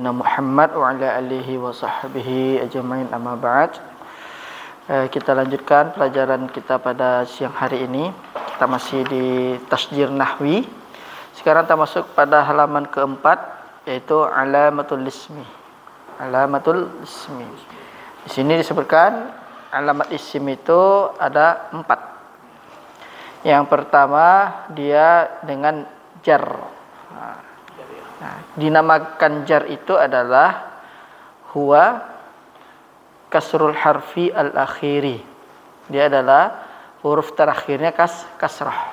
Muhammad wa ala alihi wa sahbihi ajma'in, amma ba'd. Kita lanjutkan pelajaran kita pada siang hari ini. Kita masih di tasjir nahwi. Sekarang kita masuk pada halaman keempat, yaitu alamatul ismi. Alamatul ismi. Di sini disebutkan alamat isim itu ada 4. Yang pertama dia dengan jar. Nah, dinamakan jar itu adalah huwa kasrul harfi al-akhiri. Dia adalah huruf terakhirnya kasrah.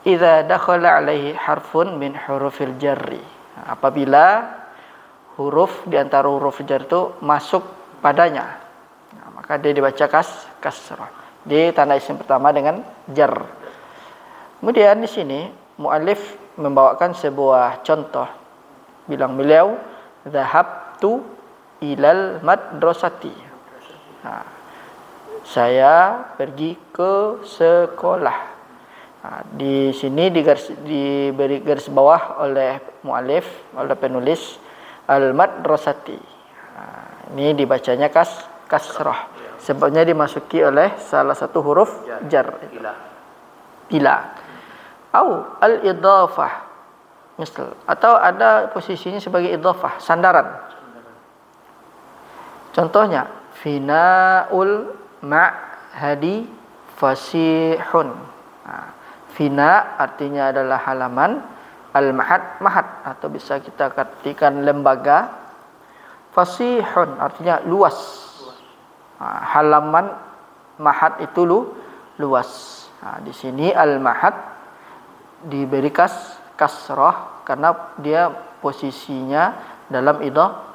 Idza dakhala alaihi harfun min hurufil jarri. Nah, apabila huruf di antara huruf jar itu masuk padanya, nah, maka dia dibaca kasrah. Di tanda isim pertama dengan jar. Kemudian di sini muallif membawakan sebuah contoh. Bilang beliau, "Dhahabtu ilal madrasati." Nah, saya pergi ke sekolah. Nah, di sini diberi garis bawah oleh muallif, oleh penulis, al-madrasati. Nah, ini dibacanya kasrah. Sebabnya dimasuki oleh salah satu huruf jar. Bila. Au al-idhafah, misal, atau ada posisinya sebagai idhafah, sandaran. Contohnya, fina'ul ma'hadi fasihun. Nah, fina artinya adalah halaman, al-ma'had mahad, atau bisa kita artikan lembaga. Fasihun artinya luas. Nah, halaman mahad itu luas. Nah, di sini al-mahad diberi kasrah karena dia posisinya dalam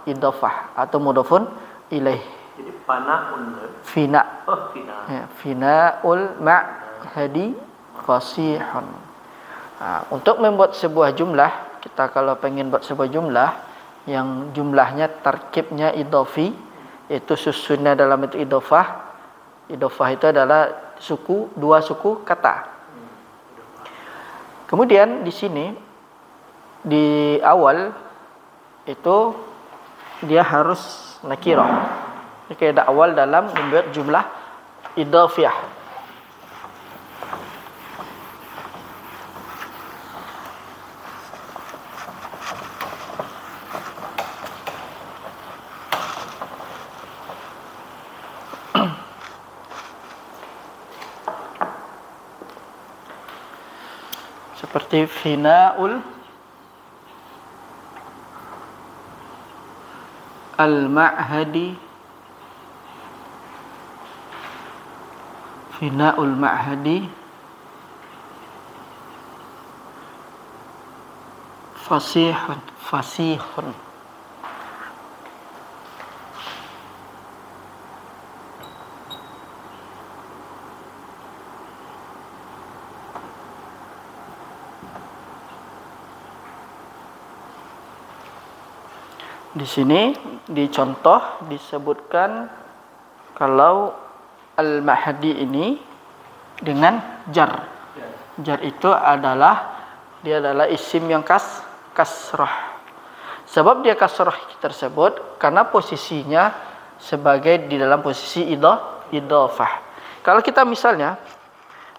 idhafah atau mudhafun ilaih. Jadi fanaun. Fina. Oh, fina. Ya, finaul ma'hadi fasihun. Nah, untuk membuat sebuah jumlah, kita kalau pengen buat sebuah jumlah yang jumlahnya tarkibnya idhafi, yaitu susunnya dalam bentuk idhafah. Idhafah itu adalah dua suku kata. Kemudian di sini di awal itu dia harus nakirah. Ini kaidah awal dalam membuat jumlah idhafiyah. Seperti fina'ul al-ma'hadi, fina'ul ma'hadi fasihun. Di sini dicontoh disebutkan kalau al-mahdi ini dengan jar. Jar itu adalah isim yang kasrah. Sebab dia kasrah tersebut karena posisinya sebagai di dalam posisi idhafah. Kalau kita misalnya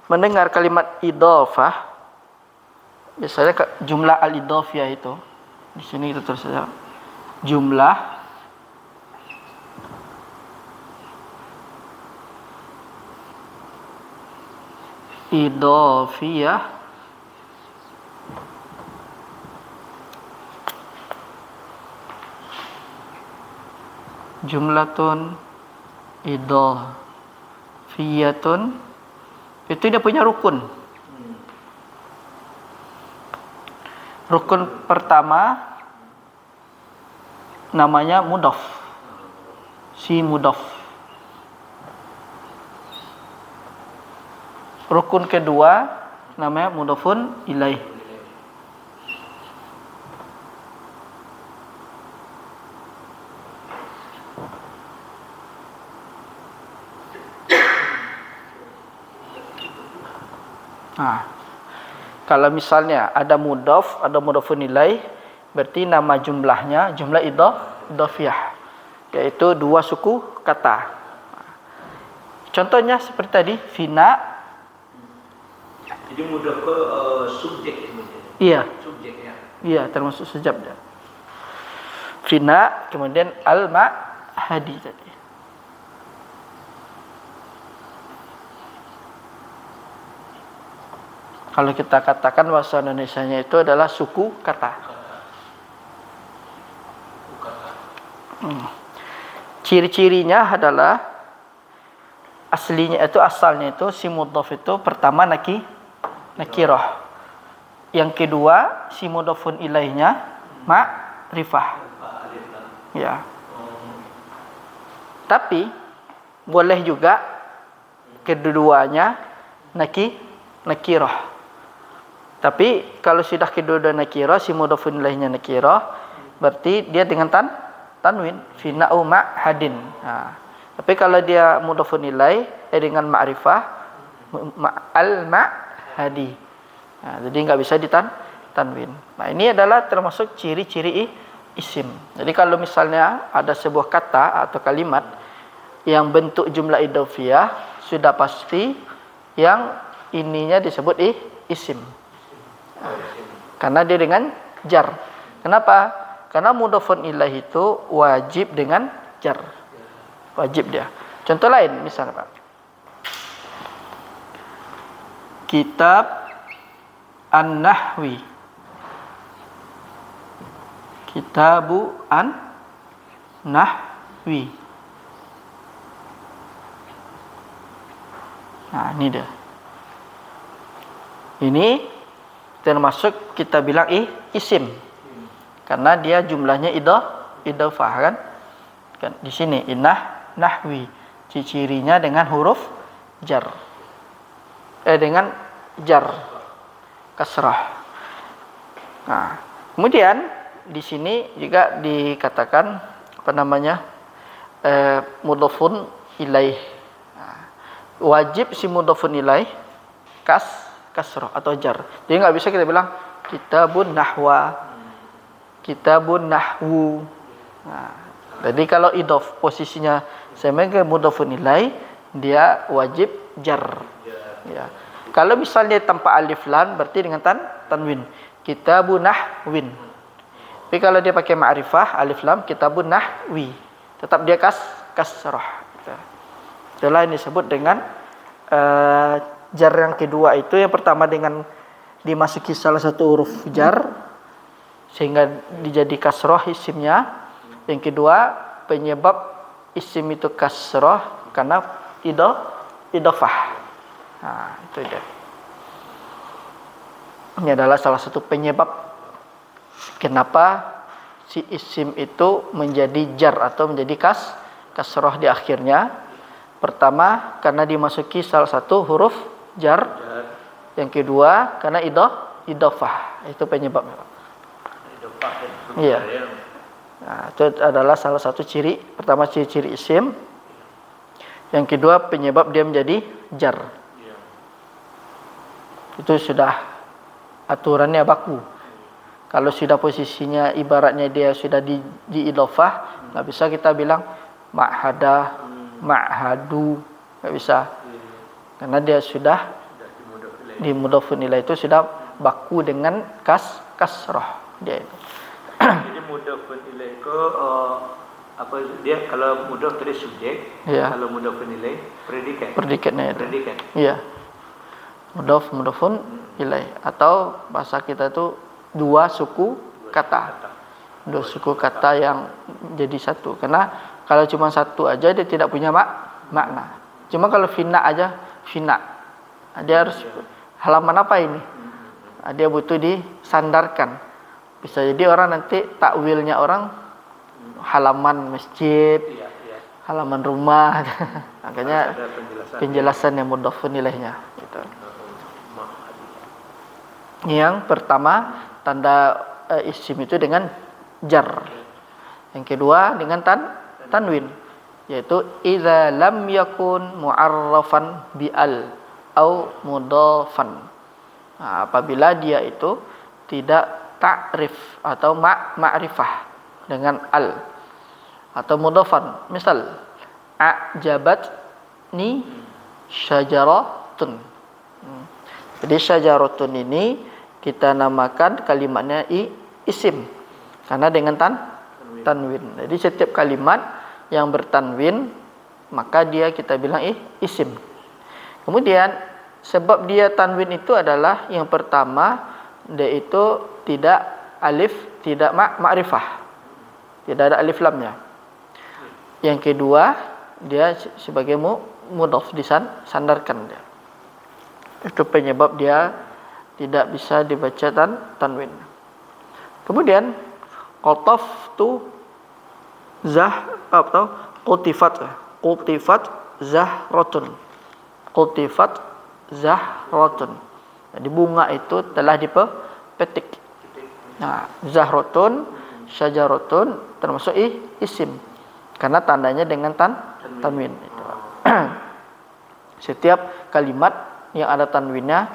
mendengar kalimat idhafah, biasanya jumlah al-idhafiyah itu di sini kita terus saja. Jumlah idhafiyah jumlatun idhafiyatun, itu dia punya rukun. Rukun pertama namanya mudhaf, si mudhaf. Rukun kedua namanya mudhafun ilaih. Nah, kalau misalnya ada mudhaf, ada mudhafun ilaih, berarti nama jumlahnya jumlah idhofiyah, yaitu dua suku kata. Contohnya seperti tadi, fina. Jadi mudah ke subjek kemudian. Iya. Subjek ya. Iya, termasuk sejabnya. Fina, kemudian al-ma'hadi tadi. Kalau kita katakan bahasa Indonesianya itu adalah suku kata. Ciri-cirinya adalah aslinya itu, asalnya itu si mudhaf itu pertama nakirah. Yang kedua si mudhafun ilaihnya ma'rifah. Ya. Tapi boleh juga keduanya nakirah. Tapi kalau sudah kedua nakirah, si mudhafun ilaihnya nakirah, berarti dia dengan tanwin, fina'u ma'hadin. Nah, tapi kalau dia mudhafun ilaih dengan ma'rifah, al-ma'hadi. Nah, jadi nggak bisa ditanwin. Nah, ini adalah termasuk ciri-ciri isim. Jadi kalau misalnya ada sebuah kata atau kalimat yang bentuk jumlah idhofiyah, sudah pasti yang ininya disebut isim. Karena dia dengan jar. Kenapa? Karena mudhafun ilaih itu wajib dengan jar. Wajib dia. Contoh lain misalnya, Pak. Kitab An-Nahwi. Kitabu An-Nahwi. Nah, ini dia. Ini termasuk kita bilang isim. Karena dia jumlahnya idhofah kan? Di sini nahwi. Cirinya dengan huruf jar. Dengan jar kasrah. Nah, kemudian di sini juga dikatakan apa namanya? Mudhafun ilaih. Nah, wajib si mudhafun ilaih kasrah atau jar. Jadi nggak bisa kita bilang kitabun nahwa, kitabun nahwu. Nah, jadi kalau idhof posisinya sebagai mudhafun ilaih, dia wajib jar. Ya. Kalau misalnya tanpa alif lam, berarti dengan tanwin. Kitabun nahwin. Tapi kalau dia pakai ma'rifah alif lam, kitabun nahwi, tetap dia kasrah. Itulah yang disebut dengan jar yang kedua itu. Yang pertama dengan dimasuki salah satu huruf jar sehingga dijadi kasroh isimnya. Yang kedua penyebab isim itu kasroh karena idhofah. Nah, itu dia. Ini adalah salah satu penyebab kenapa si isim itu menjadi jar atau menjadi kasroh di akhirnya. Pertama karena dimasuki salah satu huruf jar. Yang kedua karena idhofah. Itu penyebabnya. Iya. Nah, itu adalah salah satu ciri. Pertama ciri-ciri isim. Yang kedua penyebab dia menjadi jar. Itu sudah aturannya baku. Kalau sudah posisinya ibaratnya dia sudah di idhofah, nggak bisa kita bilang ma'hada, ma'hadu, nggak bisa. Karena dia sudah di mudhafun ilaih itu sudah baku dengan kasrah dia itu. Jadi mudhafun ilaih ke apa dia, kalau mudhaf tadi subjek, ya. Kalau mudhafun ilaih predikat. Predikatnya itu. Predikat. Iya. Mudhafun ilaih atau bahasa kita itu dua suku kata. Dua suku kata yang jadi satu. Karena kalau cuma satu aja dia tidak punya makna. Cuma kalau fina aja, fina. Dia harus halaman apa ini? Dia butuh disandarkan. Bisa jadi orang nanti takwilnya orang halaman masjid, halaman rumah. Makanya penjelasan yang mudhafun ilaihnya gitu. Yang pertama tanda isim itu dengan jar. Yang kedua dengan tanwin, yaitu idza lam yakun mu'arrafan bi al au mudhafan. Nah, apabila dia itu tidak ta'rif atau ma'rifah dengan al atau mudhafan. Misal a'jabatni syajaratun. Jadi syajaratun ini kita namakan kalimatnya isim karena dengan tanwin. Jadi setiap kalimat yang bertanwin maka dia kita bilang isim. Kemudian sebab dia tanwin itu adalah yang pertama dia itu tidak alif, tidak ma'rifah. Tidak ada alif lamnya. Yang kedua dia sebagai mudhaf disandarkan dia. Itu penyebab dia tidak bisa dibaca tanwin. Kemudian qataftu atau qutifat zahratun. Qutifat zahratun. Jadi bunga itu telah dipetik. Nah, zahratun, syajaratun termasuk isim karena tandanya dengan tanwin. Setiap kalimat yang ada tanwinnya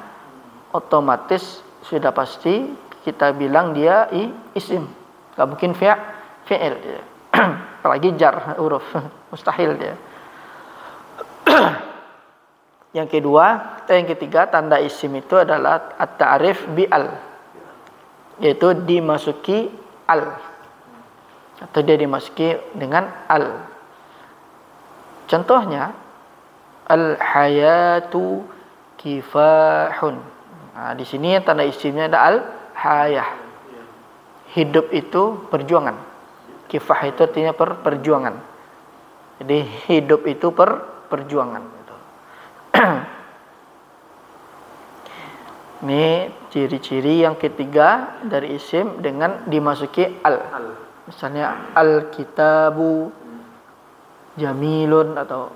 otomatis sudah pasti kita bilang dia isim. Gak mungkin fi'il dia. Apalagi jar huruf mustahil dia. Yang ketiga tanda isim itu adalah at-ta'rif bi al, yaitu dimasuki al atau dia dimasuki dengan al. Contohnya al-hayatu kifahun. Nah, di sini tanda isimnya ada al-hayah. Hidup itu perjuangan. Kifah itu artinya perjuangan. Jadi hidup itu perjuangan. Ini ciri-ciri yang ketiga dari isim dengan dimasuki al. Misalnya al-kitabu jamilun atau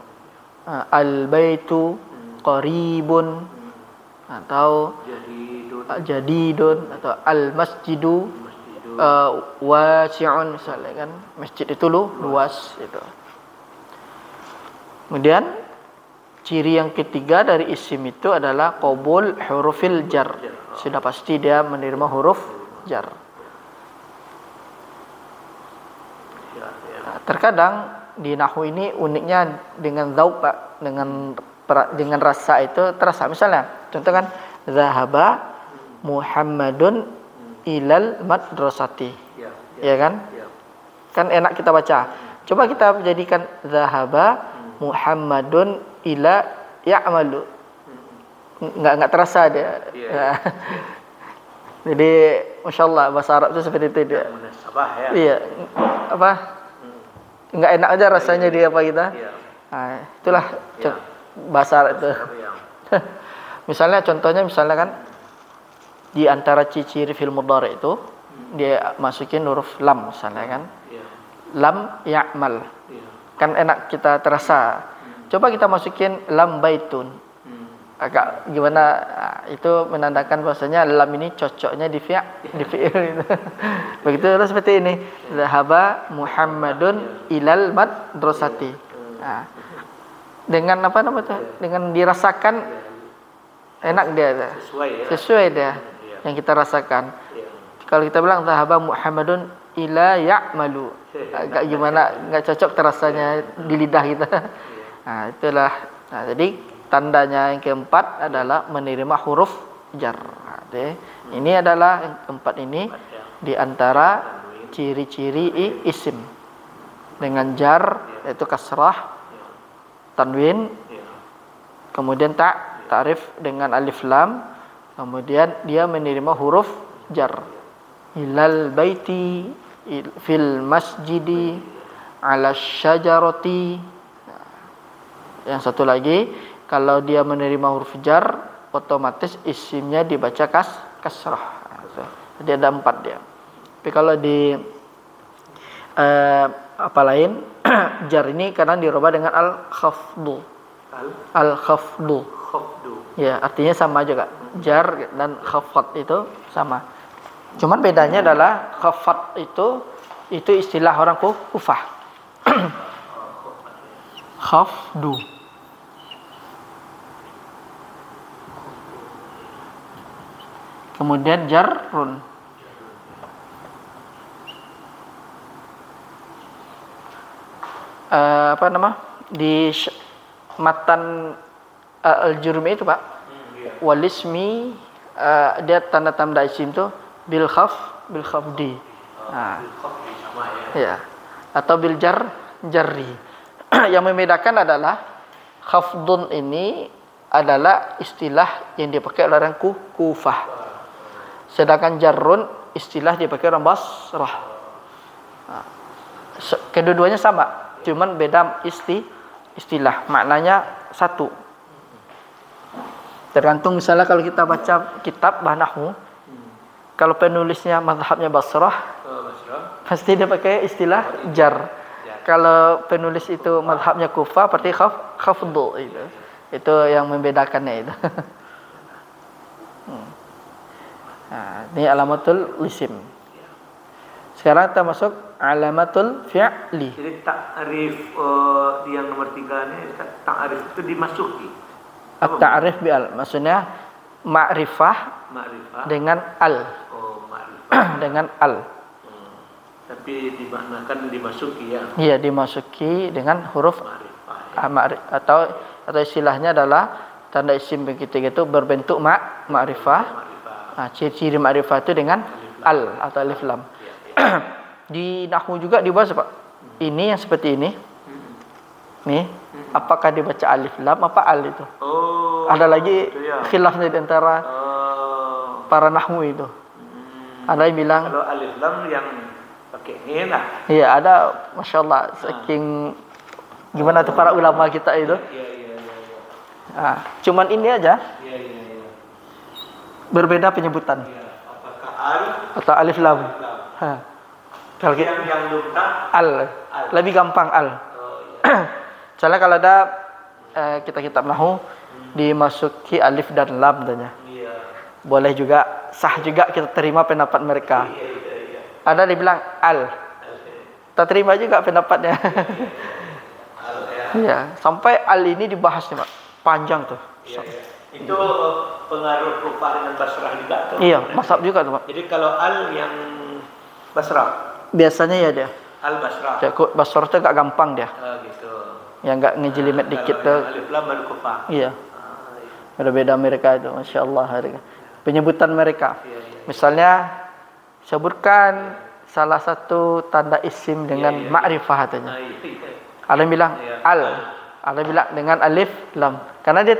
al-baitu qaribun atau jadidun atau al-masjidu wasi'un misalnya kan. Masjid itu luas itu. Kemudian ciri yang ketiga dari isim itu adalah qabul hurufil jar. Sudah pasti dia menerima huruf jar. Nah, terkadang di nahwu ini uniknya dengan zauq, dengan rasa itu terasa. Misalnya contoh kan zahaba Muhammadun ilal madrasati. Ya kan? Kan enak kita baca. Coba kita jadikan zahaba Muhammadun ila ya'malu. Enggak terasa dia. Jadi masyaallah bahasa Arab itu seperti itu dia. Iya. Apa? Enggak enak aja rasanya dia apa kita. Nah, itulah bahasa Arab itu. Misalnya contohnya kan di antara ciri fil mudhari itu dia masukin huruf lam misalnya kan. Lam ya'mal. Kan enak kita terasa. Coba kita masukin lam baitun. Agak gimana? Nah, itu menandakan bahwasanya lam ini cocoknya di fi'il. Begitu seperti ini. Zahaba Muhammadun ilal madrasati. Nah, dengan apa namanya? Dengan dirasakan enak dia. Sesuai dia yang kita rasakan. Kalau kita bilang zahaba Muhammadun ila ya'malu, agak gimana? Enggak cocok terasanya di lidah kita. Nah, itulah. Nah, jadi tandanya yang keempat adalah menerima huruf jar. Ini adalah yang keempat ini di antara ciri-ciri isim dengan jar, yaitu kasrah, tanwin, kemudian ta'rif dengan alif lam, kemudian dia menerima huruf jar. Ilal baiti, fil masjidi, ala syajarati. Yang satu lagi, kalau dia menerima huruf jar, otomatis isimnya dibaca kasrah. Jadi ada 4 dia. Tapi kalau di apa lain, jar ini karena dirubah dengan al-khafdu. Al-khafdu. Ya, artinya sama juga. Jar dan khafat itu sama. Cuman bedanya adalah khafat itu istilah orang Kufah. Khafdu. Kemudian jarrun. di matan al-jurmi itu Pak, walismi dia tanda isim tuh bil khafdi. Nah, ya. Atau bil jarri. Yang membedakan adalah khafdun ini adalah istilah yang dipakai oleh orang Kufah. Sedangkan jarrun istilah dipakai orang Basrah. Nah, kedua-duanya sama, cuman beda istilah, maknanya satu. Tergantung misalnya kalau kita baca kitab Nahwu, kalau penulisnya mazhabnya Basrah, pasti dia pakai istilah jar. Kalau penulis itu mazhabnya Kufah, berarti khafdu itu. Itu yang membedakannya itu. Nah, ini alamatul isim. Sekarang kita masuk alamatul fi'li. Jadi ta'rif yang nomor 3 ini, ta'rif itu dimasuki. At-ta'rif bi'al, maksudnya ma'rifah dengan al. Oh, ma'rifah. Dengan al. Tapi dimaknakan dimasuki ya. Iya, dimasuki dengan huruf ma'rifah. Atau istilahnya adalah tanda isim begitu itu berbentuk ma'rifah. Nah, ciri-ciri ma'rifah itu dengan al atau alif lam. Di nahwu juga dibahas Pak. Ini yang seperti ini. Nih, apakah dibaca alif lam apa al itu? Oh. Ada lagi ya. khilafnya di antara para nahwu itu. Ada yang bilang kalau alif lam yang pakai ini lah. Iya, ada masyaallah saking gimana tuh para ulama kita itu. Iya. Nah, cuman ini aja. Iya. Berbeda penyebutan. Ya, apakah al atau alif lam. Kalau yang luka al, lebih gampang al. Soalnya kalau ada kita kitab nahwu dimasuki alif dan lam tanya. Iya. Boleh juga, sah juga kita terima pendapat mereka. Iya. Ada dibilang al. Kita terima juga pendapatnya. Iya, sampai al ini dibahas nih, Pak. Panjang tuh. Iya. Itu pengaruh Kufah dengan Basrah juga tuh. Iya, mazhab juga tuh, Pak. Jadi kalau al yang Basrah, biasanya ya dia. al Basrah. Basrah tuh agak gampang dia. Gitu. Yang enggak ngejelimet dikit tuh. Alif lam al Kufah. Iya. Beda-beda mereka itu, Masya Allah. Penyebutan mereka. Misalnya, sebutkan salah satu tanda isim dengan ma'rifah katanya. Ada yang bilang al. Ada yang bilang dengan alif lam. Karena dia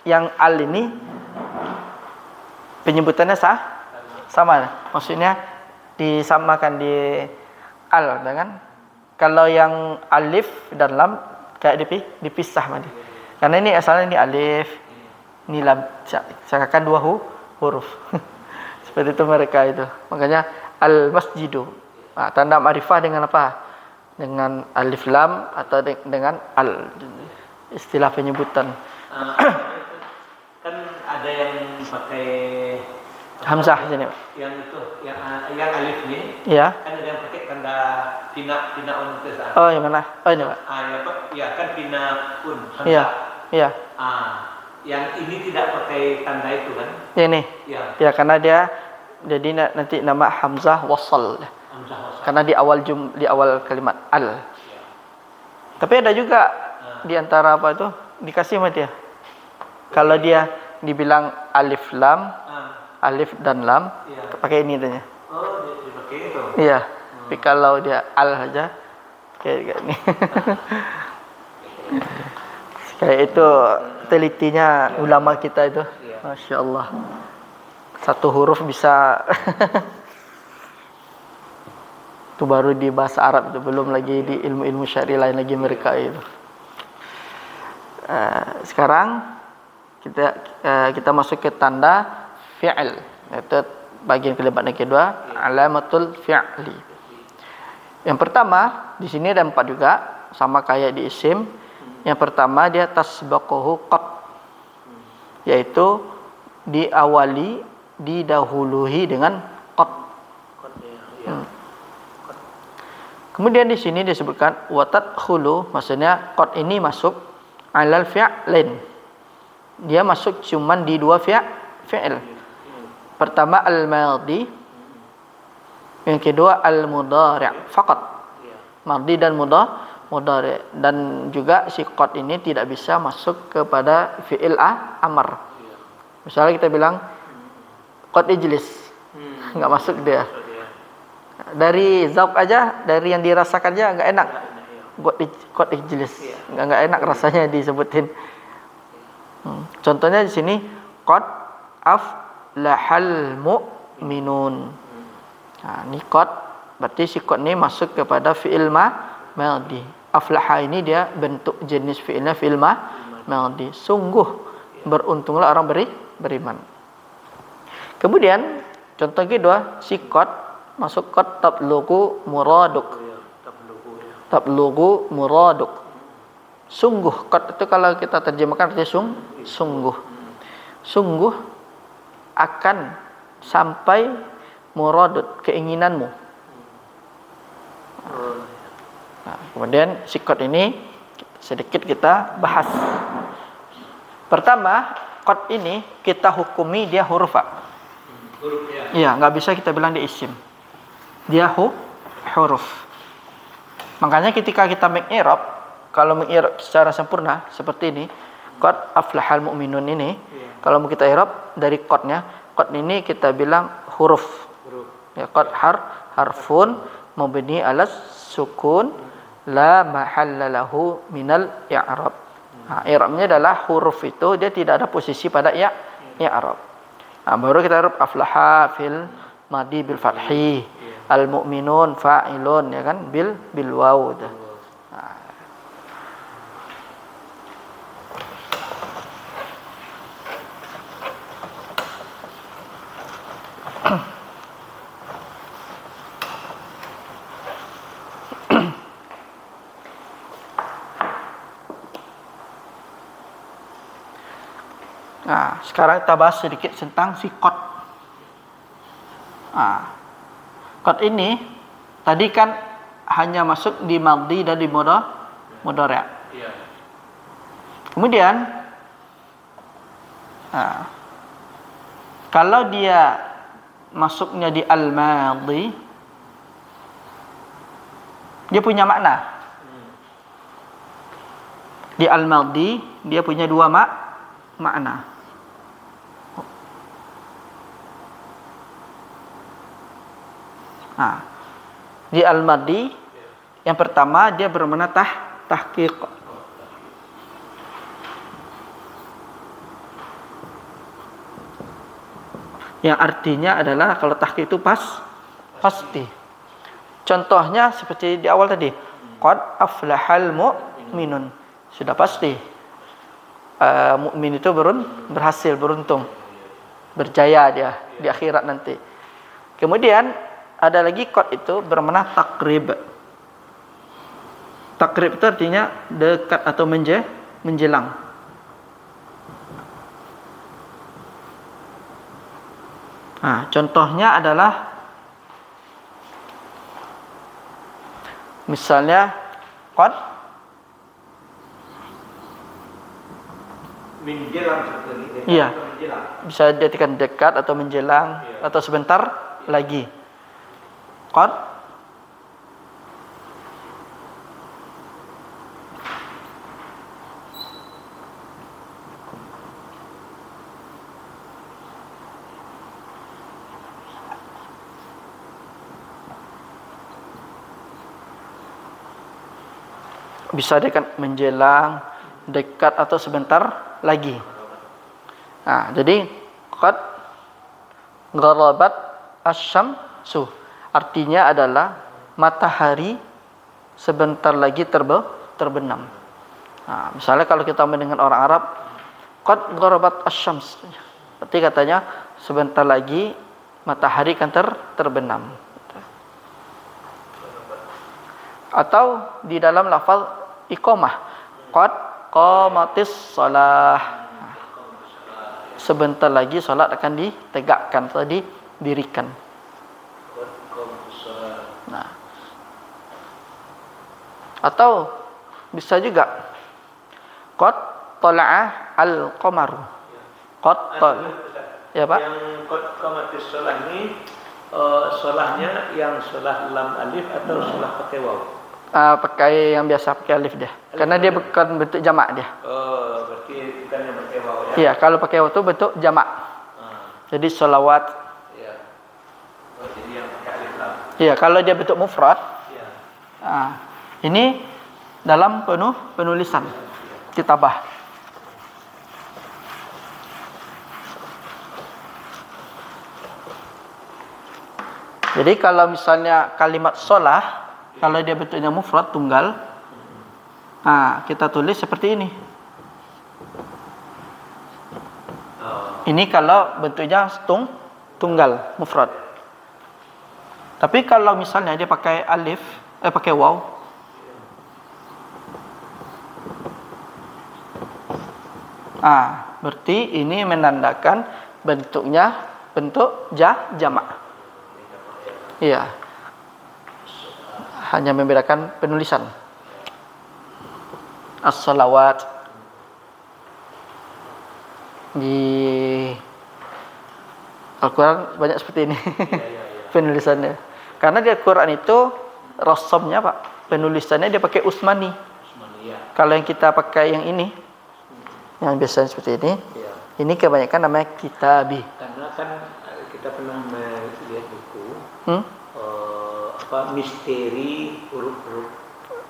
yang al ini penyebutannya sama. Maksudnya disamakan di al dengan kalau yang alif dan lam kayak dipisah mah. Karena ini asalnya ini alif, ini lam, seakan dua huruf. Seperti itu mereka itu. Makanya al masjidu. Nah, tanda ma'rifah dengan apa? Dengan alif lam atau dengan al. Istilah penyebutan. Kan ada yang pakai hamzah sini. Yang itu, yang alif ini. Iya. Kan ada yang pakai tanda pina un itu. Oh, yang mana? Oh, ini, Pak. Ya kan pina un. Iya. Iya. Yang ini tidak pakai tanda itu kan? Ini. Iya. Ya, karena dia jadi nanti nama hamzah wasal. Karena di awal kalimat al. Ya. Tapi ada juga di antara apa itu dikasih sama dia. Kalau dia dibilang alif lam, alif dan lam, pakai ini tanya. Oh, dipakai itu. Iya. Tapi kalau dia al aja kayak ini. Kayak itu telitinya ulama kita itu. Masya Allah. Satu huruf bisa itu baru di bahasa Arab itu, belum lagi di ilmu-ilmu syar'i lain lagi mereka itu. Sekarang kita masuk ke tanda fi'il, yaitu bagian kalimat yang kedua, alamatul fi'li. Yang pertama di sini ada 4 juga, sama kayak di isim. Yang pertama dia tasbaquhu qad, yaitu diawali, didahului dengan qad. Kemudian di sini disebutkan wa tadkhulu, maksudnya qad ini masuk alal fi'lain. Dia masuk cuman di 2 fi'il. Pertama al-madhi, yang kedua al-mudhari' faqat. Madhi dan mudhari. Dan juga si qad ini tidak bisa masuk kepada fi'il amr. Misalnya kita bilang qad ijlis, nggak masuk dia. Dari zauq aja, dari yang dirasakan aja nggak enak. Qad ijlis, nggak enak rasanya disebutin. Contohnya di sini qad aflahal mu'minun. Nah, ini qad berarti si qad ini masuk kepada fi'il madhi. Aflaha ini dia bentuk jenis fi'ilnya fi'il madhi. Sungguh beruntunglah orang beriman. Kemudian contoh kedua, si qad masuk qad tablughu muraduk. Tablughu muraduk. Sungguh, qad itu kalau kita terjemahkan artinya sungguh. Sungguh akan sampai muradut, keinginanmu. Nah, kemudian si qad ini sedikit kita bahas. Pertama, qad ini kita hukumi dia huruf. Iya, nggak bisa kita bilang dia isim. Dia huruf. Makanya ketika kita mengi'rab, kalau mengi'rab secara sempurna seperti ini, qad aflahal mu'minun ini, kalau mau kita i'rab dari qadnya, qad ini kita bilang huruf. Ya, qad harfun mabni ala sukun la mahalla lahu minal i'rab. Nah, i'rabnya adalah huruf itu dia tidak ada posisi pada i'rab. Nah, baru kita i'rab aflaha fil madi bil fathi, al mu'minun fa'ilun, ya kan, bil waw. Nah, sekarang kita bahas sedikit tentang si qad. Nah, qad ini tadi kan hanya masuk di madhi dan di mudhari'. Iya. Kemudian kalau dia masuknya di al-madhi, dia punya makna. Di al-madhi dia punya dua makna. Nah, di al-madhi yang pertama dia bermakna tahqiq. Yang artinya adalah kalau tahqiq itu pasti. Contohnya seperti di awal tadi, qad aflahal mu'minun. Sudah pasti. Mukmin itu berhasil, beruntung, berjaya dia di akhirat nanti. Kemudian ada lagi qad itu bermakna takrib. Takrib itu artinya dekat atau menjelang. Nah, contohnya adalah misalnya qad menjelang. Iya. Bisa diartikan dekat atau menjelang, atau sebentar lagi. Qad bisa dekat, menjelang, dekat atau sebentar lagi. Nah, jadi qad gharabat asy-syamsu artinya adalah matahari sebentar lagi terbenam. Nah, misalnya kalau kita mendengar orang Arab, qad gharabat asy-syams, berarti katanya sebentar lagi matahari akan terbenam. Atau di dalam lafaz iqamah, qad qamatis shalah, sebentar lagi salat akan ditegakkan atau didirikan. Nah, atau bisa juga qad tala'a al-qamaru. Qad ya Pak? Yang qad qamatis shalah ini sholahnya yang sholah lam alif atau sholah pakai waw? Pakai yang biasa, pakai alif dia. Karena dia bukan bentuk jamak dia. Oh, berarti bukan yang pakai waw ya? Iya, kalau pakai waw itu bentuk jamak. Jadi sholawat. Iya. Oh, jadi yang pakai alif lam. Iya, kalau dia bentuk mufrad. Iya. Ini dalam penulisan kitabah. Jadi kalau misalnya kalimat sholah, kalau dia bentuknya mufrad tunggal, kita tulis seperti ini. Ini kalau bentuknya tunggal mufrad. Tapi kalau misalnya dia pakai alif, pakai waw, berarti ini menandakan bentuknya bentuk jamak. Iya. Hanya membedakan penulisan. As-salawat. Di Al-Quran banyak seperti ini penulisannya. Karena di Al-Quran itu rasomnya Pak, penulisannya dia pakai Utsmani. Kalau yang kita pakai yang ini, yang biasanya seperti ini, ini kebanyakan namanya kitabi. Karena kan kita pernah melihat buku misteri huruf-huruf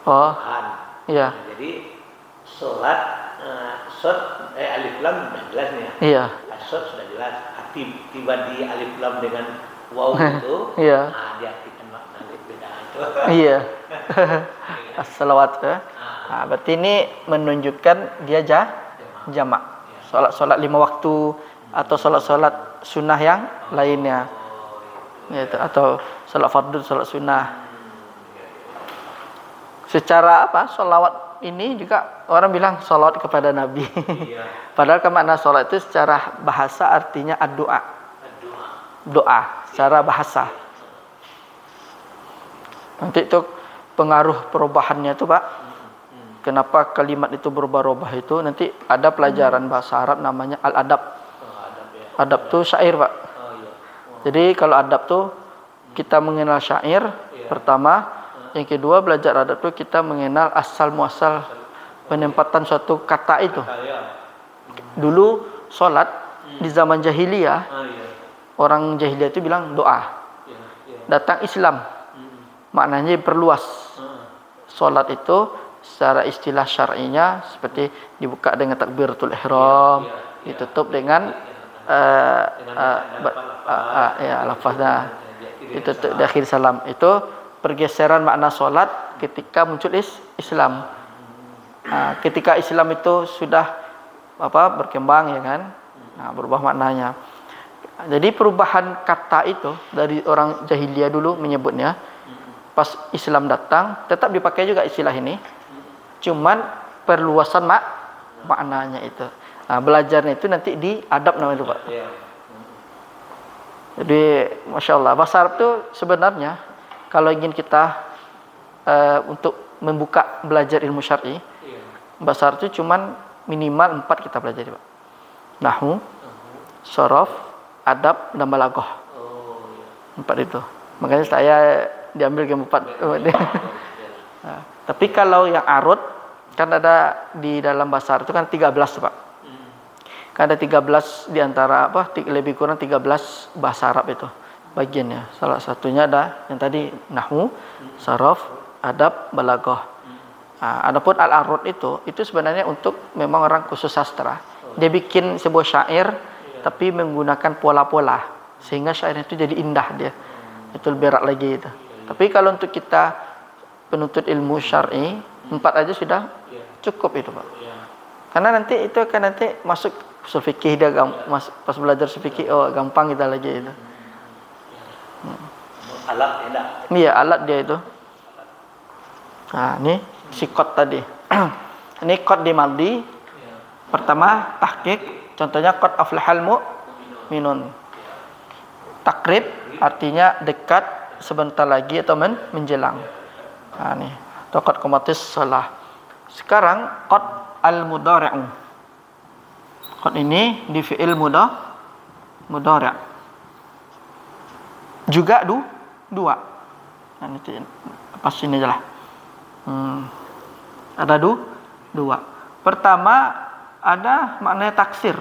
Quran. Iya. Nah, jadi sholat, alif lam sudah jelas nih ya. Iya. Shot sudah jelas. Tiba di alif lam dengan waw itu, iya. diartikan makna beda itu. Iya. As-salawat. Berarti ini menunjukkan dia jamak. Sholat 5 waktu atau sholat sunnah yang lainnya. Yaitu, atau sholat fardu, sholat sunnah. Secara sholawat ini juga orang bilang sholawat kepada Nabi. Padahal makna sholat itu secara bahasa artinya doa. Doa secara bahasa. Nanti itu pengaruh perubahannya itu Pak. Kenapa kalimat itu berubah-ubah itu nanti ada pelajaran bahasa Arab namanya al-adab. Adab itu syair Pak. Jadi kalau adab tuh kita mengenal syair pertama, yang kedua belajar adab tuh kita mengenal asal muasal penempatan suatu kata itu. Dulu sholat di zaman jahiliyah, orang jahiliyah itu bilang doa. Datang Islam, maknanya perluas. Sholat itu secara istilah syar'inya seperti dibuka dengan takbiratul ihram, ditutup dengan lafaznya itu di akhir salam. Itu pergeseran makna solat ketika muncul Islam. Ketika Islam itu sudah berkembang ya kan, berubah maknanya. Jadi perubahan kata itu dari orang jahiliyah dulu menyebutnya, pas Islam datang tetap dipakai juga istilah ini, cuman perluasan maknanya itu. Belajarnya itu nanti di adab namanya itu Pak. Jadi Masya Allah, bahasa Arab itu sebenarnya kalau ingin kita untuk membuka belajar ilmu syar'i, bahasa Arab itu cuman minimal 4 kita pelajari Pak. Nahwu, shorof, adab, dan balaghah. 4 itu. Makanya saya diambil game 4. Tapi kalau yang arud kan ada di dalam bahasa Arab itu kan 13 Pak. Kan ada 13 di antara lebih kurang 13 bahasa Arab itu bagiannya. Salah satunya ada yang tadi nahwu, saraf, adab, balaghah. Adapun al-arud itu sebenarnya untuk memang orang khusus sastra. Dia bikin sebuah syair tapi menggunakan pola-pola sehingga syairnya itu jadi indah dia. Itu lebih berat lagi itu. Tapi kalau untuk kita penuntut ilmu syar'i 4 aja sudah cukup itu Pak. Karena nanti itu akan nanti masuk usul fikih dia pas belajar usul fikih gampang kita lagi itu. Alat ya. Iya, alat dia itu. Ini si qad tadi. Ini qad di madhi. Pertama tahqiq, contohnya qad aflahal mu'minun. Takrib artinya dekat, sebentar lagi atau menjelang. Nih, qad qamatis shalah. Sekarang qad al-mudhari'u. Qad ini di fi'il mudhari'. Juga dua. Nanti pas ini aja lah. Ada dua. Pertama ada maknanya taksir,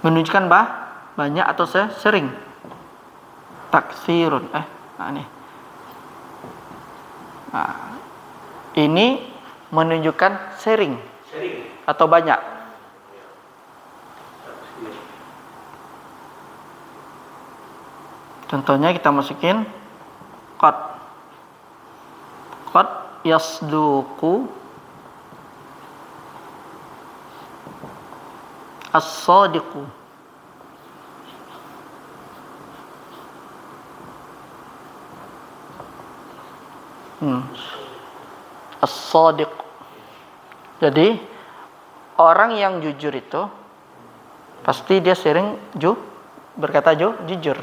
menunjukkan banyak atau sering. Taksirun. Ini menunjukkan sering atau banyak. Contohnya kita masukin qad yasduqu as-sadiqu. As-sadiq. Jadi orang yang jujur itu pasti dia sering berkata jujur.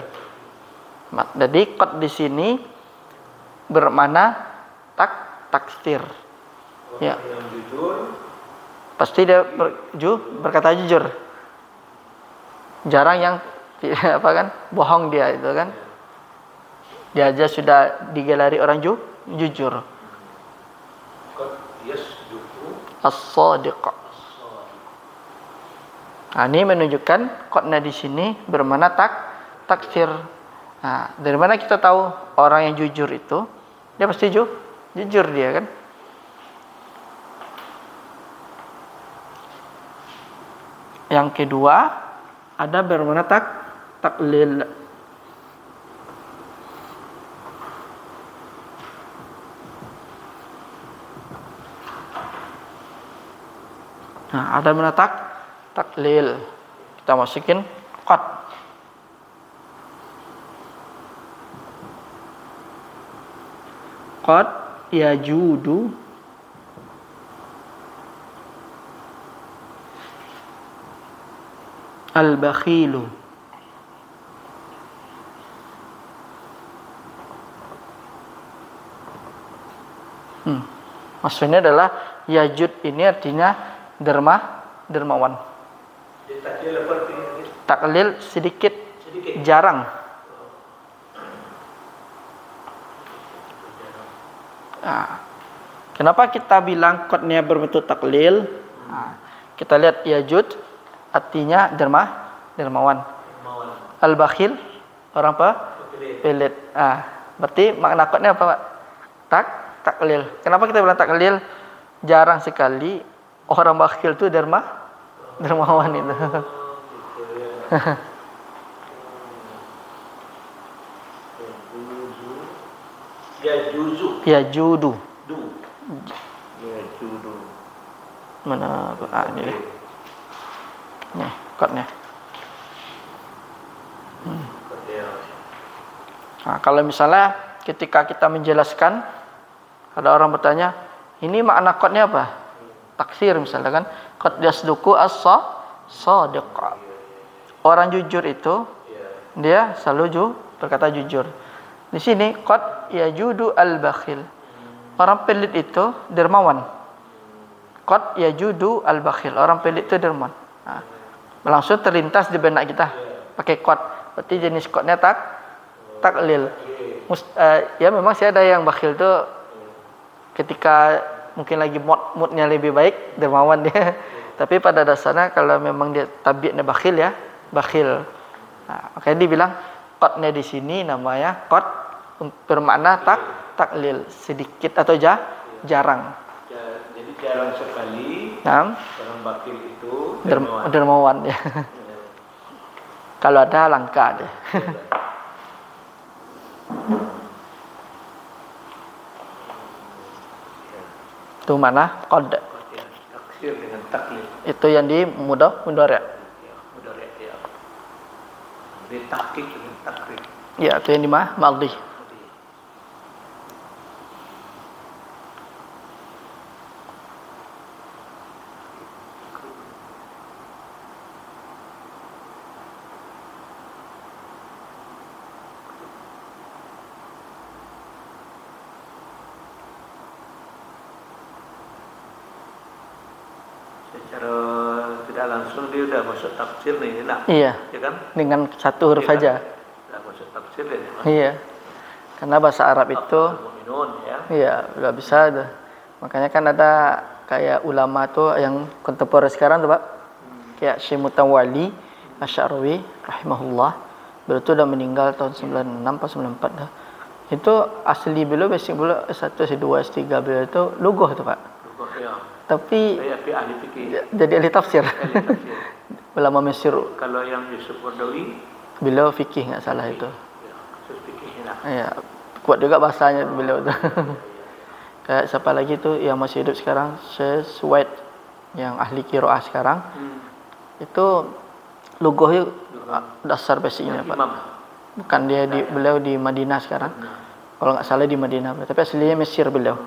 Jadi qad di sini bermakna taksir. Ya. Yang jujur pasti dia berkata jujur. Jarang yang bohong dia itu kan. Dia aja sudah digelari orang jujur. As-sadiq. Ini menunjukkan qadna di sini bermakna taksir. Dari mana kita tahu orang yang jujur itu? Dia pasti jujur dia kan. Yang kedua ada bermakna taklil. Ada bermakna taklil. Kita masukin qad. Qad yajudu al-bakhilu. Maksudnya adalah yajud ini artinya dermawan. Taklil sedikit. Jarang. Kenapa kita bilang qadnya berbentuk taklil? Kita lihat yajud artinya dermawan. Al-bakhil orang apa? Pelit. Berarti makna qadnya apa, Pak? Taklil. Kenapa kita bilang taklil? Jarang sekali orang bakhil itu dermawan itu. Yajudu. Mana ini deh. Nih, qadnya. Kalau misalnya ketika kita menjelaskan, ada orang bertanya, ini makna qadnya apa? Taksir misalnya kan, qad yasduqu as-sadiq. Orang jujur itu dia selalu berkata jujur. Di sini qad yajudu al-bakhil. Orang pelit itu dermawan. Qad yajudu al-bakhil. Orang pelit itu dermawan. Langsung terlintas di benak kita pakai qad. Berarti jenis qadnya taklil. Ya memang sih ada yang bakhil itu ketika mungkin lagi moodnya lebih baik, dermawan dia. Tapi pada dasarnya kalau memang dia tabiatnya bakhil ya, bakhil. Makanya dibilang qadnya di sini namanya qad bermakna taklil, sedikit atau jarang. Jadi jarang sekali orang bakhil itu dermawan ya. Kalau ada langka dia. Itu mana qad. Taksir dengan taklil. Itu yang di mudhari'. Mudhari' ya. Di tahqiq dengan takrib. Ya, itu yang di madhi. Secara tidak langsung dia sudah masuk tafsir nih, nah. Iya. Ya kan? Dengan satu huruf saja. Sudah masuk tafsir ya. Iya. Karena bahasa Arab itu minun ya. Iya, nggak bisa tuh. Makanya kan ada kayak ulama tuh yang kontemporer sekarang tuh Pak. Kayak Syekh Mutawalli Asy-Sya'rawi rahimahullah. Beliau tuh udah meninggal tahun 96 atau 94 dah. Itu asli beliau basic beliau S1, S2, S3 beliau itu lughah tuh Pak. Lughah ya. Tapi ahli fikih. Jadi ahli tafsir. Ahli tafsir. Ulama Mesir. Kalau yang Yusuf Qaradawi beliau fikih enggak salah itu. Ya, khusus fikih lah. Iya. Kuat juga bahasanya beliau tuh. Kayak siapa lagi tuh yang masih hidup sekarang, Syekh Suwaid yang ahli qiraah sekarang. Itu lughahnya dasar basicnya Pak. Bukan dia beliau di Madinah sekarang. Kalau nggak salah di Madinah, tapi aslinya Mesir beliau.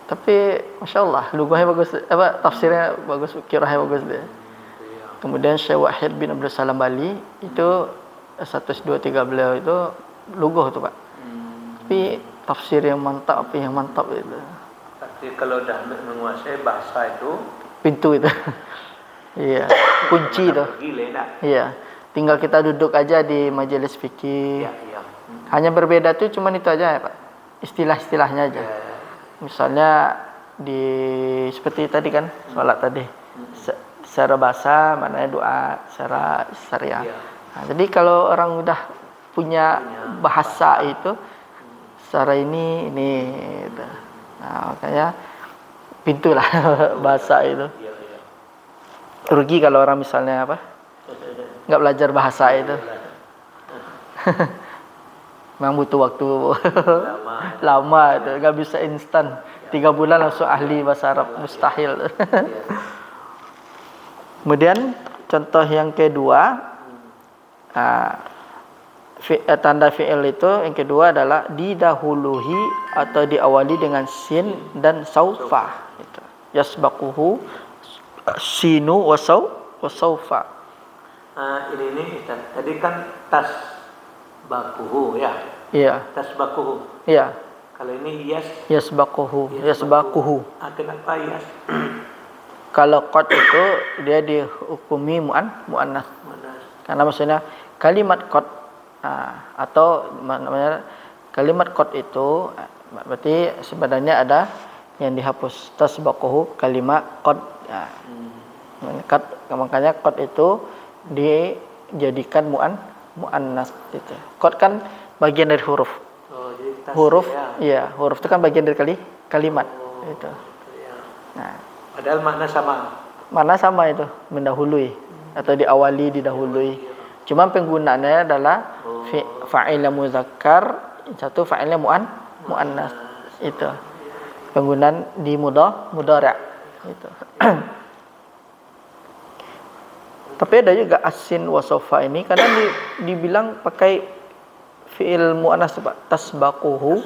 Tapi Masya Allah, lughahnya bagus, tafsirnya bagus, qiraahnya bagus dia. Kemudian Syekh Wahid bin Abdul Salam Bali itu S1, S2, 3 beliau itu lughah tuh Pak. Tapi tafsir yang mantap itu. Tapi kalau dah menguasai bahasa itu pintu itu. Iya, kunci itu. Iya. Tinggal kita duduk aja di majelis fikih. Iya. Hanya berbeda tuh cuman itu aja ya Pak. Istilah-istilahnya aja. Misalnya seperti tadi kan sholat tadi. Secara bahasa maknanya doa, secara syariah. Nah, jadi kalau orang udah punya bahasa itu secara ini gitu. Nah, makanya pintulah bahasa itu. Rugi kalau orang misalnya nggak belajar bahasa itu. Memang butuh waktu lama itu, nggak bisa instan. 3 bulan langsung ahli bahasa Arab, mustahil. Kemudian contoh yang kedua, tanda fi'il itu yang kedua adalah didahului atau diawali dengan sin dan saufa. Yasbaquhu sinu wa saufa. Ini tadi kan tasbaquhu ya. Iya. Tasbaquhu. Iya. Kalau ini yasbaquhu. Kenapa yas? Kalau qad itu dia dihukumi muannats. Karena maksudnya kalimat qad atau namanya kalimat qad itu berarti sebenarnya ada yang dihapus. Tasbaquhu kalimat qad. Makanya qad itu dijadikan muannats itu. Qad kan bagian dari huruf. Huruf, ya. Huruf itu kan bagian dari kalimat itu. Nah, padahal makna sama. Makna sama itu, mendahului atau diawali, didahului. Cuma penggunaannya adalah fa'il muzakkar, satu fa'ilnya muannats itu. Penggunaan di mudhari' itu. Tapi ada juga asin wasofa ini karena dibilang pakai fi'il muannats tasbaquhu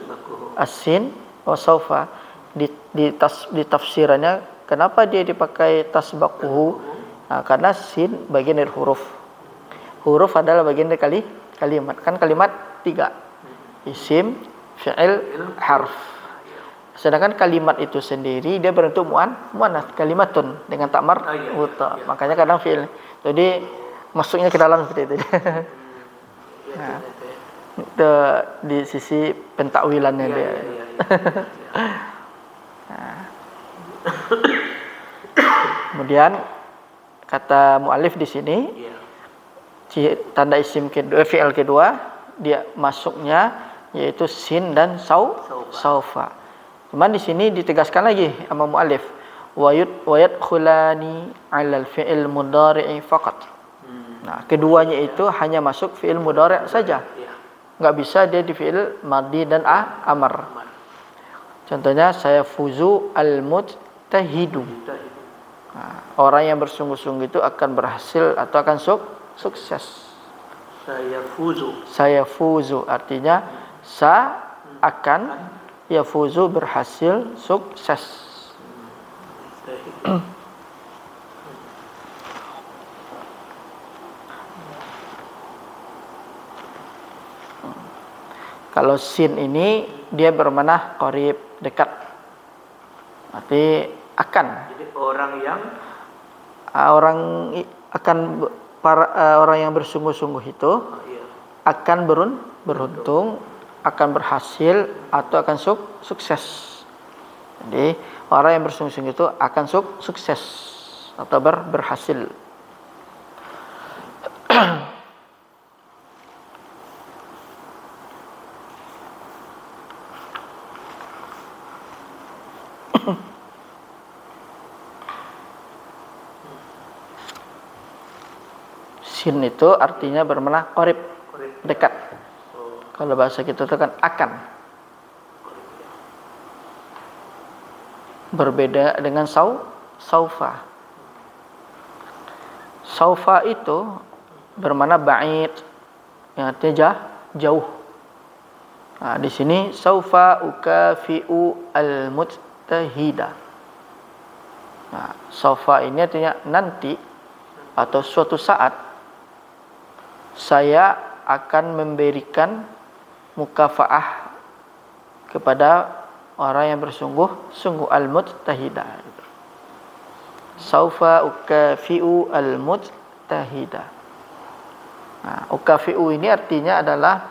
asin wasofa di tafsirannya kenapa dia dipakai tasbaquhu? Nah, karena sin bagian dari huruf. Huruf adalah bagian dari kalimat. Kan kalimat 3. Isim, fi'il, harf. Sedangkan kalimat itu sendiri dia berbentuk muannats, kalimatun dengan takmar uta. Makanya kadang fi'il. Jadi masuknya ke dalam seperti itu. Nah, itu di sisi pentakwilannya dia. Nah. Kemudian kata muallif di sini tanda isim kedua, fi'il kedua dia masuknya yaitu sin dan saufa. Cuman di sini ditegaskan lagi sama muallif wa yadkhulani 'alal fi'il mudhari'i faqat. Nah, keduanya itu hanya masuk fi'il mudhari' saja. Enggak bisa dia di fi'il madhi dan amar. Contohnya saya fuzu al-mujtahidu. Nah, orang yang bersungguh-sungguh itu akan berhasil atau akan sukses. Saya fuzu artinya akan yafuzu berhasil sukses. Kalau sin ini dia bermakna qarib, dekat. Berarti akan. Jadi orang yang bersungguh-sungguh itu akan beruntung akan berhasil atau akan sukses. Jadi orang yang bersungguh-sungguh itu akan sukses atau berhasil. Sin itu artinya bermakna qarib, dekat. Kalau bahasa kita itu kan akan. Berbeda dengan saufa. Saufa itu bermakna ba'id, yang artinya jauh. Nah, di sini saufa ukafi'u al-mujtahida. Nah, saufa ini artinya nanti atau suatu saat saya akan memberikan mukafaah kepada orang yang bersungguh-sungguh al-mujtahida. Saufa ukafi'u al-mujtahida. Nah, ukafi'u ini artinya adalah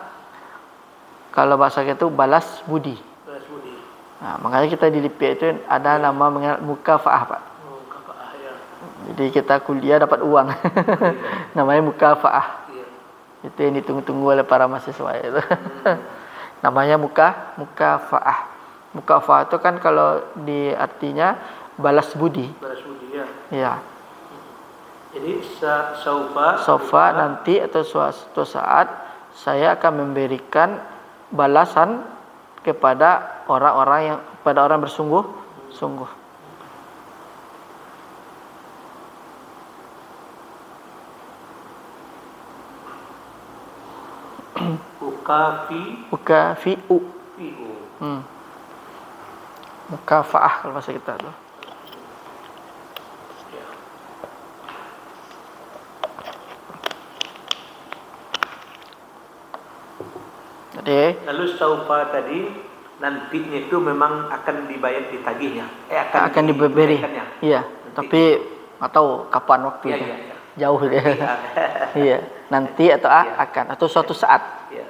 kalau bahasa kita itu balas budi. Balas budi. Nah, makanya kita di LIPI itu ada nama mukafaah, Pak. Mukafaah ya. Jadi kita kuliah dapat uang. Namanya mukafaah. Itu yang ditunggu-tunggu oleh para mahasiswa itu. Namanya mukafaah. Mukafaah itu kan kalau di artinya balas budi. Balas budi ya. Ya. Jadi saufa nanti atau suatu saat saya akan memberikan balasan kepada orang-orang bersungguh-sungguh. Ukafi'u. Mukafaah kalau bahasa kita tuh. Jadi lalu saufa tadi nantinya itu memang akan dibayar ditagihnya. Akan diberi. Iya, tapi nggak tahu kapan waktunya. Iya. Jauh dia. Iya, nanti atau akan atau suatu saat. Iya.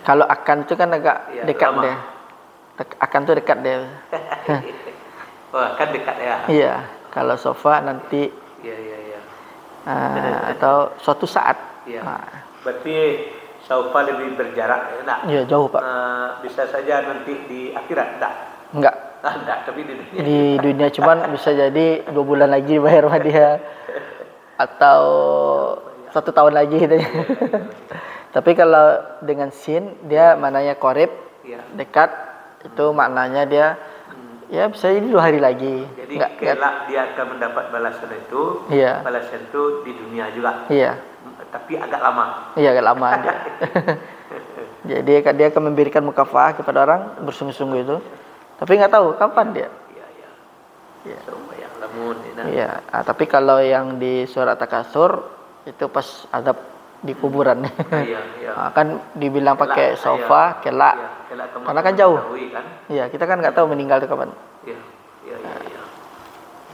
Kalau akan itu kan agak dekat lama. deh. Akan tuh dekat deh. Oh, akan dekat ya. Iya, kalau sofa nanti. Iya. Atau suatu saat. Iya. Berarti saufa lebih berjarak, enggak? Iya, jauh, Pak. Bisa saja nanti di akhirat, enggak. Enggak, tapi di dunia. Di dunia cuman bisa jadi 2 bulan lagi bayar sama dia. Atau 1 tahun lagi gitu. Tapi kalau dengan sin dia maknanya qarib, dekat, itu maknanya dia ya bisa jadi 2 hari lagi. Jadi kelak dia akan mendapat balasan itu. Iya. Balasan itu di dunia juga. Iya. Tapi agak lama. Iya, agak lama dia. Jadi dia akan memberikan mukafaah kepada orang bersungguh-sungguh itu. Tapi nggak tahu kapan dia. Iya. Yang lamun. Iya. Tapi kalau yang di surat Takasur itu pas adab di kuburan. Iya. Kan dibilang pakai sofa, kelak. Karena kan jauh. Iya, kita kan nggak tahu meninggal itu kapan. Iya.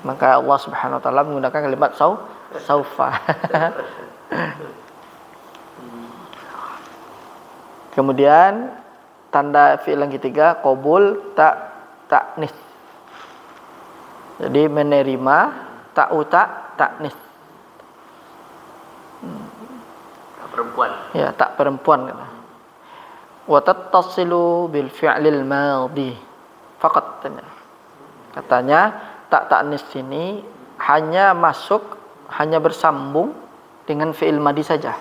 Maka Allah Subhanahu wa taala menggunakan kalimat saufa. Kemudian tanda fi'il yang ketiga qabul ta'nis. Jadi menerima ta'nis. Perempuan. Ya, tak perempuan kata. Wa tattasilu bil fi'lil madhi faqat. Katanya ta'nis ini hanya bersambung dengan fi'il madhi saja.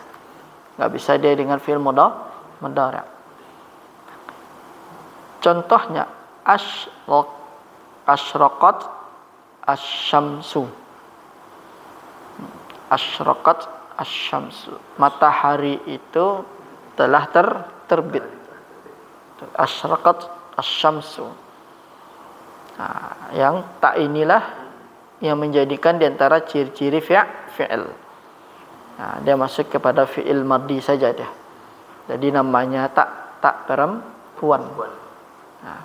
Enggak bisa dia dengan fi'il mudhari'. Contohnya asyraqat asy-syamsu. Asyraqat asy-syamsu. Matahari itu telah terbit. Asyraqat asy-syamsu. Nah, yang tak inilah yang menjadikan diantara ciri-ciri fi'il. Nah, dia masuk kepada fi'il madhi saja dia. Jadi namanya tak perempuan. Nah.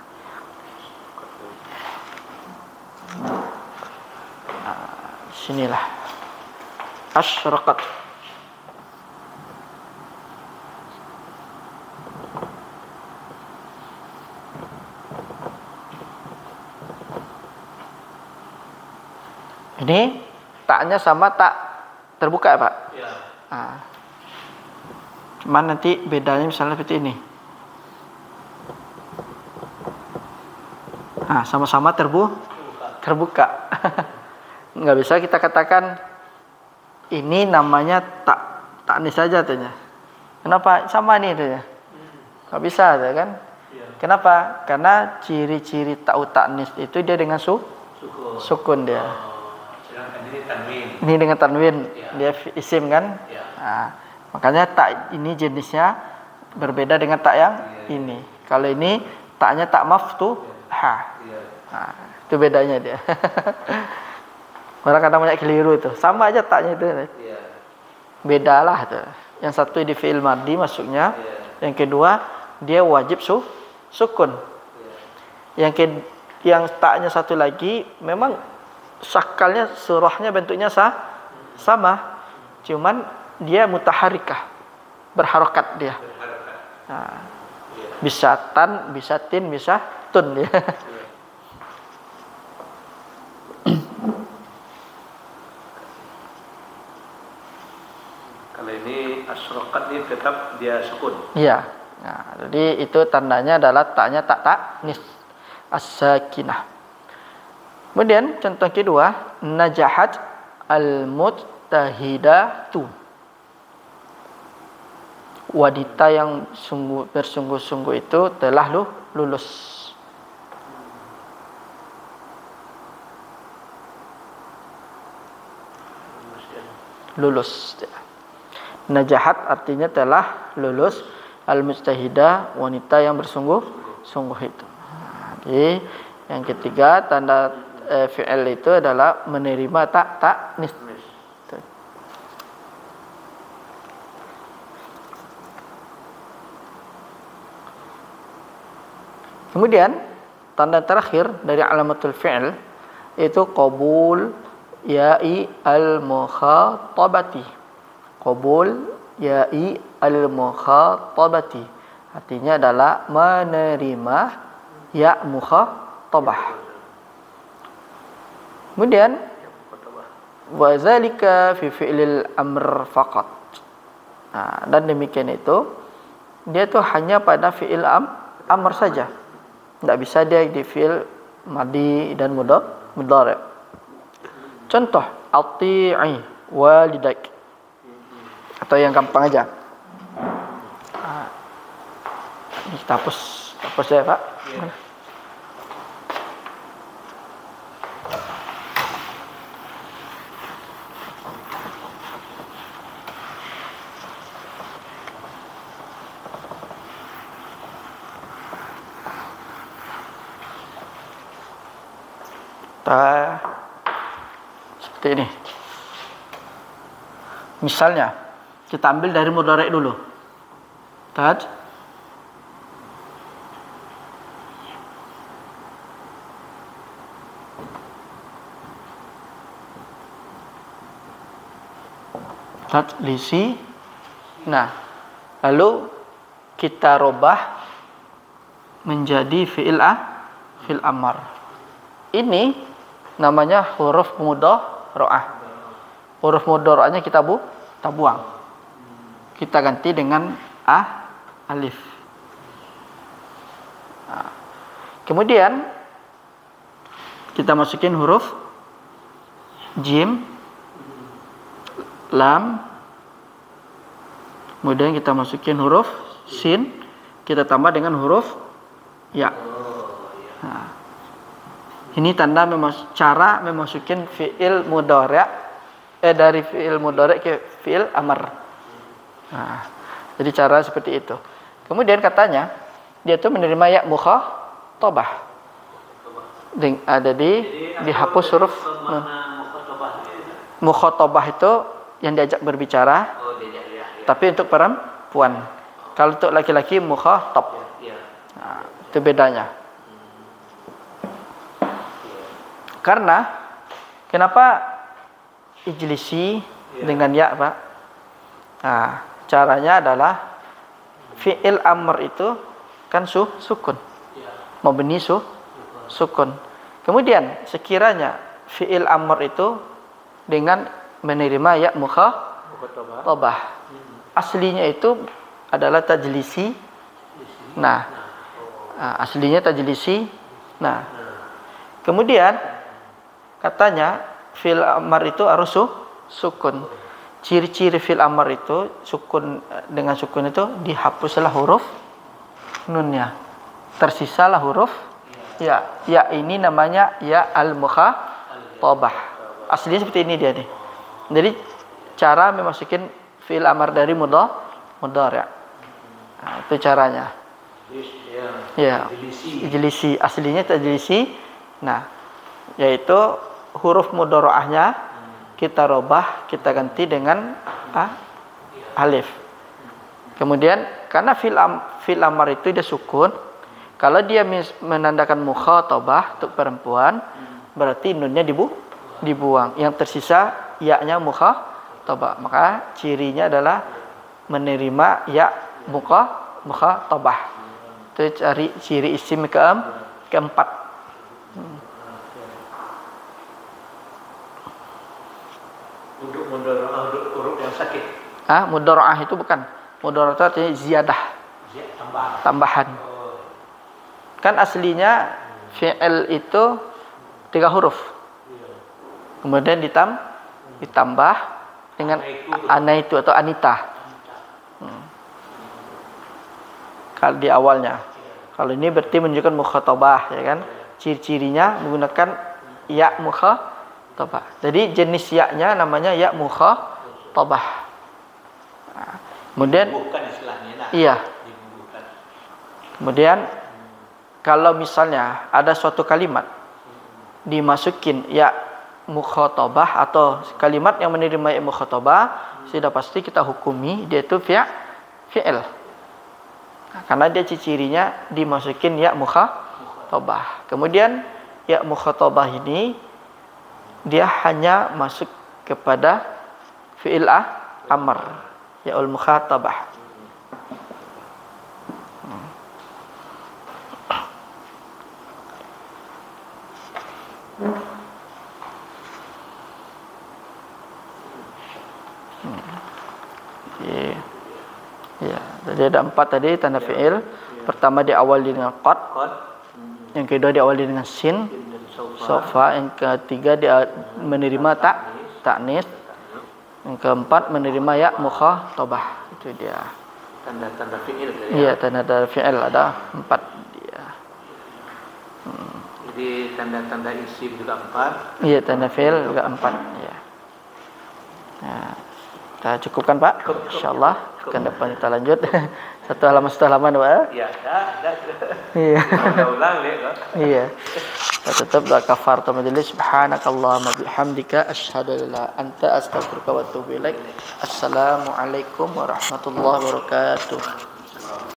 Sinilah asyraqat. Ini taknya sama tak terbuka ya Pak? Ya. Nah, cuman nanti bedanya misalnya seperti ini. Nah, sama-sama terbuka. Nggak bisa kita katakan ini namanya taknis saja tuh. Kenapa? Sama nih tuh. Nggak bisa tuh kan? Kenapa? Karena ciri-ciri taknis itu dia dengan sukun dia. Ini dengan tanwin, dia isim kan? Nah, makanya tak ini jenisnya berbeda dengan tak yang ini. Kalau ini taknya tak maftuha. Nah, itu bedanya dia. Orang kadang banyak keliru itu. Sama aja taknya itu. Bedalah tuh. Yang satu di fi'il madhi masuknya, yang kedua dia wajib sukun. Yang taknya satu lagi memang syakalnya surahnya bentuknya sama, cuman dia mutaharikah, berharokat dia. Nah, bisa tan, bisa tin, bisa tun ya. Kalau ini asrokat ini tetap dia sukun. Iya. Nah, jadi itu tandanya adalah taknya taknis as-sakinah. Kemudian contoh kedua, najahat al-mujtahidatu. Wanita yang bersungguh-sungguh itu telah lulus. Lulus. Najahat artinya telah lulus. Al-mujtahidah, wanita yang bersungguh-sungguh itu. Jadi yang ketiga tanda fi'il itu adalah menerima taknis. Kemudian tanda terakhir dari alamatul fi'il itu qabul ya'i al-mukhatabati. Qabul ya'i al-mukhatabati artinya adalah menerima ya mukhatabah. Kemudian wa zalika fi fi'lil amr faqat. Nah, dan demikian itu dia tuh hanya pada fi'il amr saja. Tidak bisa dia di fi'il madhi dan mudhari'. Contoh ati'i walidak. Atau yang gampang aja. Ini kita hapus ya Pak. Seperti ini. Misalnya kita ambil dari mudhari' dulu. Tat lisi. Nah, lalu kita robah menjadi fi'il amr. Ini namanya huruf mudhara'ah. Huruf mudhara'ahnya kita buang. Kita ganti dengan alif. Nah, kemudian kita masukin huruf jim, lam, kemudian kita masukin huruf sin, kita tambah dengan huruf ya. Nah, ini tanda cara memasukin fi'il mudhari' dari fi'il mudhari' ke fi'il amr. Nah, jadi cara seperti itu. Kemudian katanya dia tuh menerima ya mukhatabah. Ada dihapus huruf mukhatabah itu yang diajak berbicara. Tapi untuk perempuan. Kalau untuk laki-laki mukhatab. Nah, itu bedanya. Karena kenapa ijlisi dengan ya Pak? Nah, caranya adalah fi'il amr itu kan sukun. Mabni sukun. Kemudian sekiranya fi'il amr itu dengan menerima ya mukhatabah. Aslinya itu adalah tajlisi. Nah, aslinya tajlisi. Nah, kemudian katanya fi'il amr itu harus sukun. Ciri-ciri fi'il amr itu sukun, dengan sukun itu dihapuslah huruf nunnya. Tersisalah huruf ya. Ya ini namanya ya al-mukhatabah. Aslinya seperti ini dia nih. Jadi cara memasukin fi'il amr dari mudhari'. Nah, itu caranya. Ya, tajlisi. Aslinya tajlisi. Nah, yaitu huruf mudhara'ahnya kita robah, kita ganti dengan alif. Kemudian karena fi'il amr itu dia sukun, kalau dia menandakan mukhatabah untuk perempuan, berarti nunnya dibuang. Yang tersisa ya-nya mukhatabah. Maka cirinya adalah menerima ya mukhatabah. Itu cari ciri isim keempat. Untuk huruf yang sakit. Mudhara'ah itu bukan. Mudhara'ah itu artinya ziyadah. Tambahan. Kan aslinya fi'il itu 3 huruf. Kemudian ditambah dengan anaitu atau anita. Kalau di awalnya. Kalau ini berarti menunjukkan mukhatabah, ya kan? Ciri-cirinya menggunakan ya mukhatabah. Jadi jenis ya-nya namanya ya mukhatabah. Nah, kemudian bukan istilahnya. Iya. Kemudian kalau misalnya ada suatu kalimat dimasukin ya mukhatabah atau kalimat yang menerima ya mukhatabah, sudah pasti kita hukumi dia itu fi'il. Karena dia cirinya dimasukin ya mukhatabah. Kemudian ya mukhatabah ini dia hanya masuk kepada fi'il amr, ya'ul mukhatabah. Ya, jadi ada 4 tadi tanda fi'il. Pertama diawali dengan qad. Yang kedua diawali dengan sin, sofa. Yang ketiga dia menerima ta'nis. Yang keempat menerima ya mukhatabah. Itu dia. Tanda-tanda fi'il. Iya, tanda-tanda fi'il ada 4 dia. Jadi tanda-tanda isim juga 4. Iya, tanda fi'il juga 4. Ya. Nah, kita cukupkan Pak. Insyaallah ke depan kita lanjut. Satu halaman Pak. Ya, ada. Iya. Ulang deh, Iya. Kita tutup doa kafaratu majelis. Subhanakallahumma bihamdika asyhadu an la anta astaghfiruka wa atubu ilaik. Assalamualaikum warahmatullahi wabarakatuh.